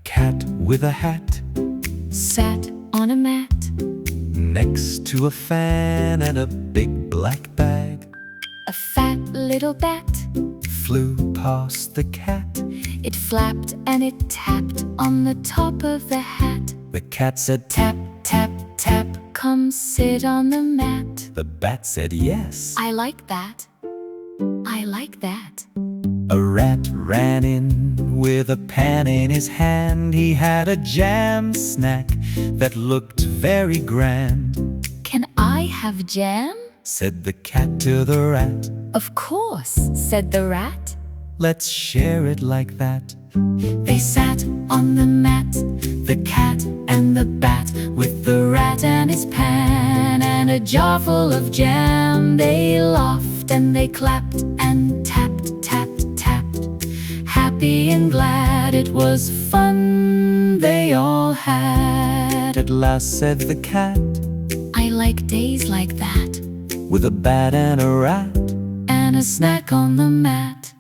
cat with a hat sat on a mat next to a fan and a big black bag. A fat little bat Flew past the cat. It flapped and it tapped on the top of the hat. The cat said tap, tap, tap. Come sit on the mat. The bat said yes. I like that. I like that. A rat ran in with a pan in his hand. He had a jam snack that looked very grand. Can I have jam? Said the cat to the rat. Of course, said the rat. Let's share it like that. They sat on the mat, the cat and the bat, with the rat and his pan and a jar full of jam. They laughed and they clapped and tapped, tapped, tapped. Happy and glad, it was fun they all had. At last said the cat, I like days like that, with a bat and a rat and a snack on the mat.